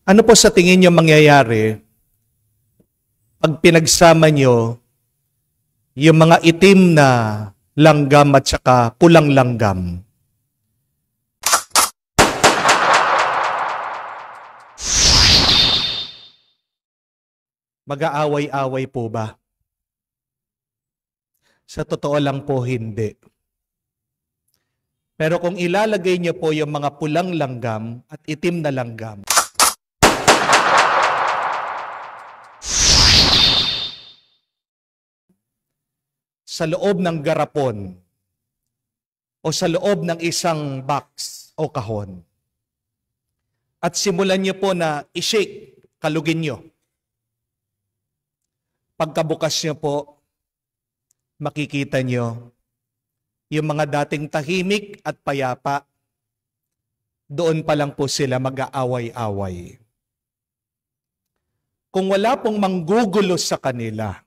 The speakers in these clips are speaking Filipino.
Ano po sa tingin niyo mangyayari pag pinagsama niyo yung mga itim na langgam at saka pulang langgam? Mag-aaway-away po ba? Sa totoo lang po, hindi. Pero kung ilalagay niyo po yung mga pulang langgam at itim na langgam, sa loob ng garapon o sa loob ng isang box o kahon, at simulan niyo po na i-shake, kalugin niyo. Pagkabukas niyo po, makikita niyo yung mga dating tahimik at payapa, doon pa lang po sila mag-aaway-away. Kung wala pong manggugulo sa kanila,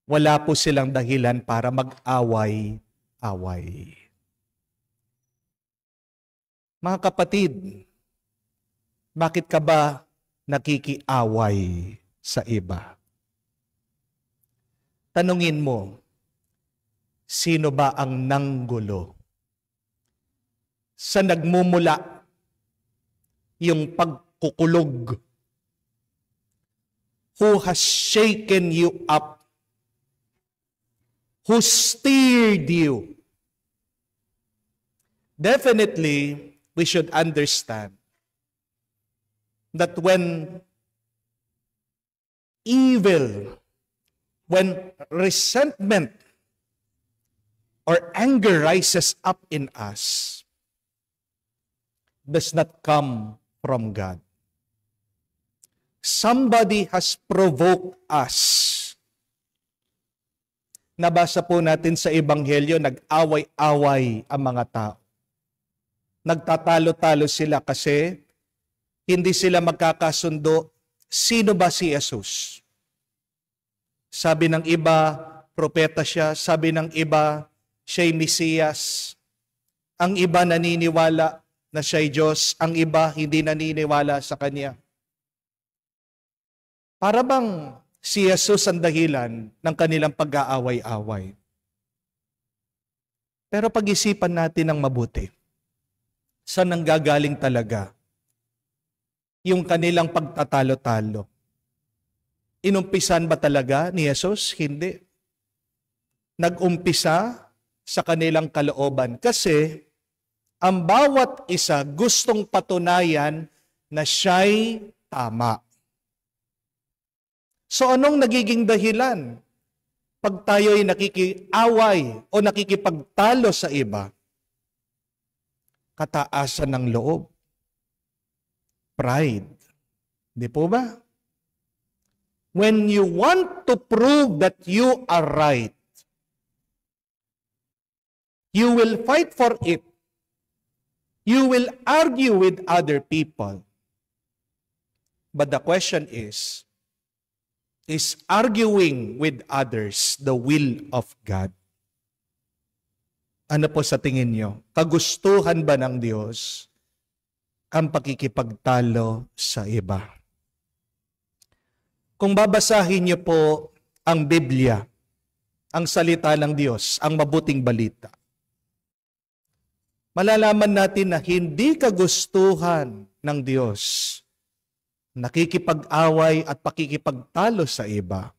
wala po silang dahilan para mag-away-away. Mga kapatid, bakit ka ba nakikiaway sa iba? Tanungin mo, sino ba ang nanggulo? Sa nagmumula yung pagkukulog? Who has shaken you up? Who steered you? Definitely, we should understand that when evil, when resentment or anger rises up in us, does not come from God. Somebody has provoked us. Nabasa po natin sa Ebanghelyo, nag-away-away ang mga tao. Nagtatalo-talo sila kasi hindi sila magkakasundo. Sino ba si Jesus? Sabi ng iba, propeta siya. Sabi ng iba, siya'y Mesiyas. Ang iba naniniwala na siya'y Diyos. Ang iba hindi naniniwala sa Kanya. Para bang si Jesus ang dahilan ng kanilang pag-aaway-away? Pero pag-isipan natin ng mabuti. Saan nanggagaling talaga yung kanilang pagtatalo-talo? Inumpisan ba talaga ni Jesus? Hindi. Nag-umpisa sa kanilang kalooban. Kasi ang bawat isa gustong patunayan na siya'y tama. So anong nagiging dahilan pag tayo'y nakikiaway o nakikipagtalo sa iba? Kataasan ng loob. Pride. Di po ba? When you want to prove that you are right, you will fight for it. You will argue with other people. But the question is arguing with others the will of God? Ano po sa tingin nyo? Kagustuhan ba ng Diyos ang pakikipagtalo sa iba? Kung babasahin nyo po ang Biblia, ang salita ng Diyos, ang mabuting balita, malalaman natin na hindi kagustuhan ng Diyos nakikipag-away at pakikipagtalo sa iba.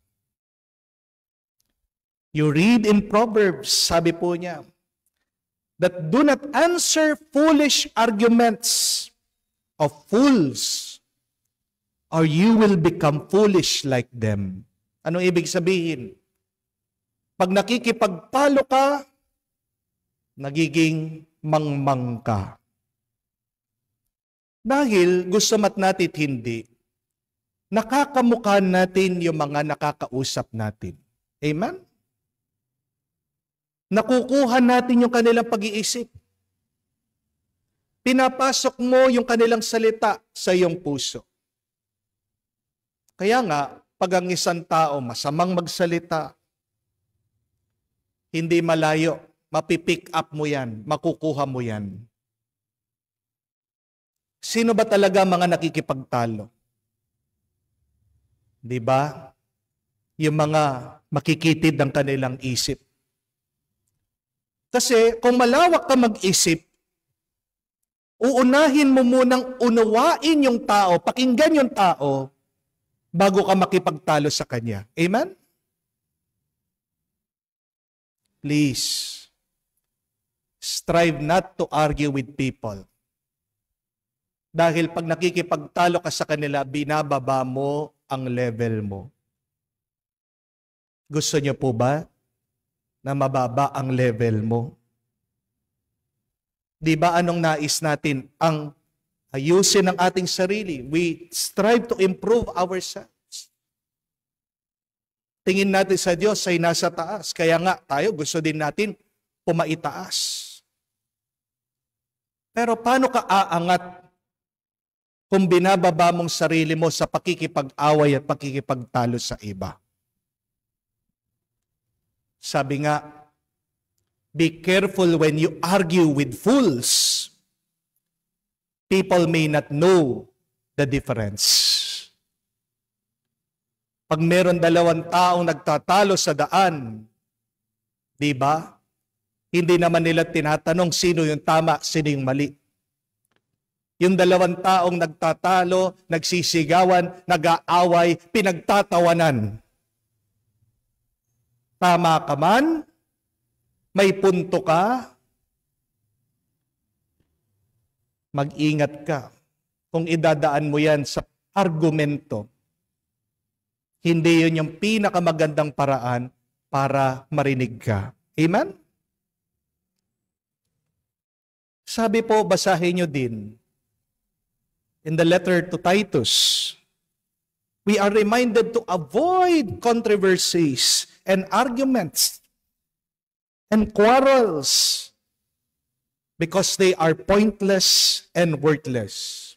You read in Proverbs, sabi po niya, that do not answer foolish arguments of fools, or you will become foolish like them. Anong ibig sabihin? Pag nakikipagtalo ka, nagiging mangmang ka. Dahil gusto natin hindi, nakakamukha natin yung mga nakakausap natin. Amen? Nakukuha natin yung kanilang pag-iisip. Pinapasok mo yung kanilang salita sa iyong puso. Kaya nga, pag ang isang tao masamang magsalita, hindi malayo, mapipick up mo yan, makukuha mo yan. Sino ba talaga mga nakikipagtalo? Di ba? Yung mga makikitid ng kanilang isip. Kasi kung malawak ka mag-isip, uunahin mo munang unawain yung tao, pakinggan yung tao, bago ka makipagtalo sa kanya. Amen? Please, strive not to argue with people. Dahil pag nakikipagtalo ka sa kanila, binababa mo ang level mo. Gusto niyo po ba na mababa ang level mo? Di ba anong nais natin? Ang ayusin ng ating sarili. We strive to improve ourselves. Tingin natin sa Diyos ay nasa taas. Kaya nga tayo gusto din natin pumaitaas. Pero paano ka aangat kung binababa mong sarili mo sa pakikipag-away at pakikipagtalo sa iba? Sabi nga, be careful when you argue with fools. People may not know the difference. Pag meron dalawang taong nagtatalo sa daan, di ba? Hindi naman nila tinatanong sino yung tama, sino yung mali. Yung dalawang taong nagtatalo, nagsisigawan, nag-aaway, pinagtatawanan. Tama ka man? May punto ka? Mag-ingat ka. Kung idadaan mo yan sa argumento, hindi yun yung pinakamagandang paraan para marinig ka. Amen? Sabi po, basahin nyo din, in the letter to Titus, we are reminded to avoid controversies and arguments and quarrels because they are pointless and worthless.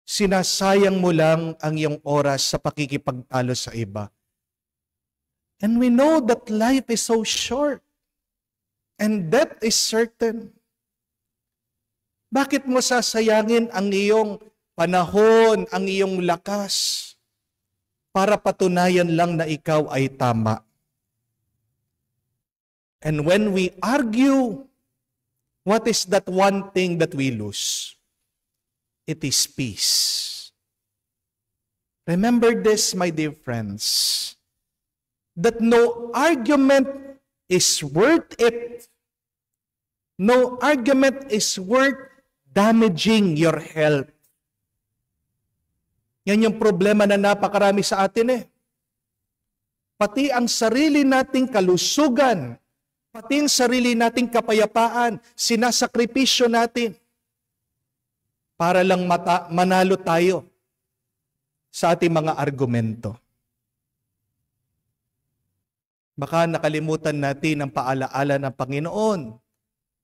Sinasayang mo lang ang iyong oras sa pakikipagtalo sa iba. And we know that life is so short and death is certain. Bakit mo sasayangin ang iyong panahon, ang iyong lakas, para patunayan lang na ikaw ay tama? And when we argue, what is that one thing that we lose? It is peace. Remember this, my dear friends, that no argument is worth it. No argument is worth damaging your health. Yan yung problema na napakarami sa atin eh. Pati ang sarili nating kalusugan, pati ang sarili nating kapayapaan, sinasakripisyo natin para lang manalo tayo sa ating mga argumento. Baka nakalimutan natin ang paalaala ng Panginoon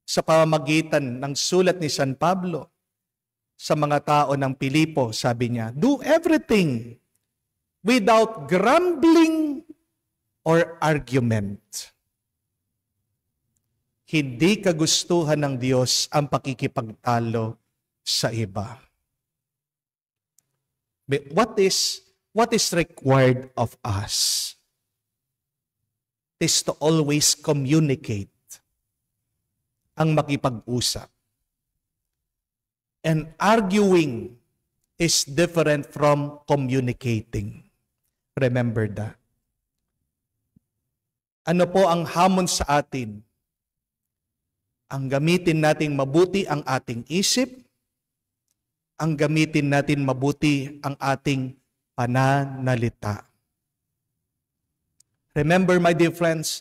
sa pamamagitan ng sulat ni San Pablo sa mga tao ng Pilipo. Sabi niya, do everything without grumbling or argument. Hindi kagustuhan ng Diyos ang pakikipagtalo sa iba. But what is required of us? It is to always communicate, ang makipag-usap. And arguing is different from communicating. Remember that. Ano po ang hamon sa atin? Ang gamitin nating mabuti ang ating isip, ang gamitin natin mabuti ang ating pananalita. Remember, my dear friends,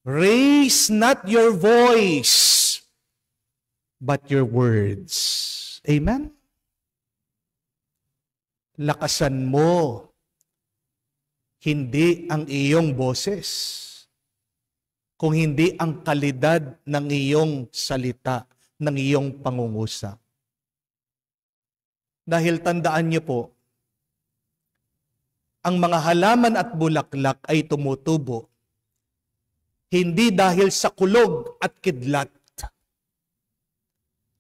raise not your voice, but your words. Amen? Lakasan mo, hindi ang iyong boses, kung hindi ang kalidad ng iyong salita, ng iyong pangungusap. Dahil tandaan niyo po, ang mga halaman at bulaklak ay tumutubo hindi dahil sa kulog at kidlat.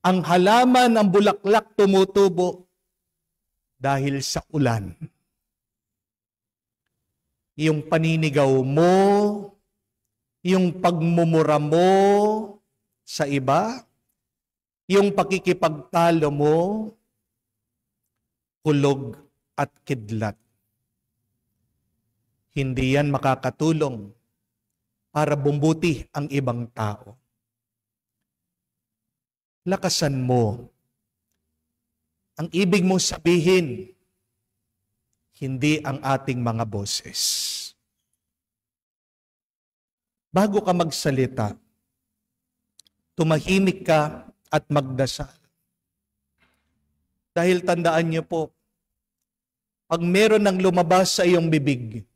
Ang halaman, ang bulaklak tumutubo dahil sa ulan. Yung paninigaw mo, yung pagmumura mo sa iba, yung pakikipagtalo mo, hulog at kidlat. Hindi yan makakatulong para bumbuti ang ibang tao. Lakasan mo. Ang ibig mong sabihin, hindi ang ating mga boses. Bago ka magsalita, tumahimik ka at magdasal. Dahil tandaan niyo po, pag meron ng lumabas sa iyong bibig,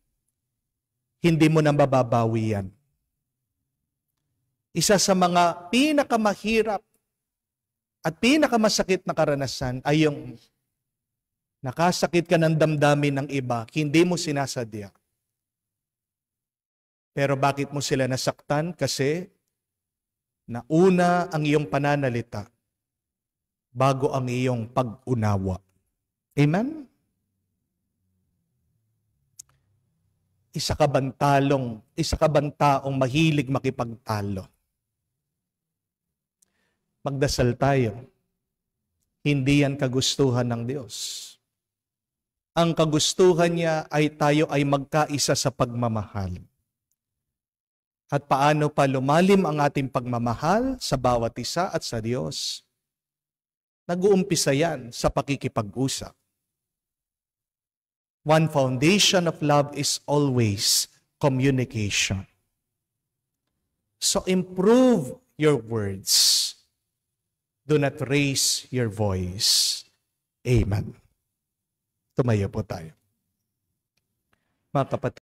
hindi mo na mababawi yan. Isa sa mga pinakamahirap at pinakamasakit na karanasan ay yung nakasakit ka ng damdamin ng iba, hindi mo sinasadya. Pero bakit mo sila nasaktan? Kasi nauna ang iyong pananalita bago ang iyong pag-unawa. Amen? Isa ka bang taong mahilig makipagtalo? Magdasal tayo. Hindi yan kagustuhan ng Diyos. Ang kagustuhan niya ay tayo ay magkaisa sa pagmamahal. At paano pa lumalim ang ating pagmamahal sa bawat isa at sa Diyos? Nag-uumpisa yan sa pakikipag-usap. One foundation of love is always communication. So improve your words. Do not raise your voice. Amen. Tumayo po tayo. Mga kapatid,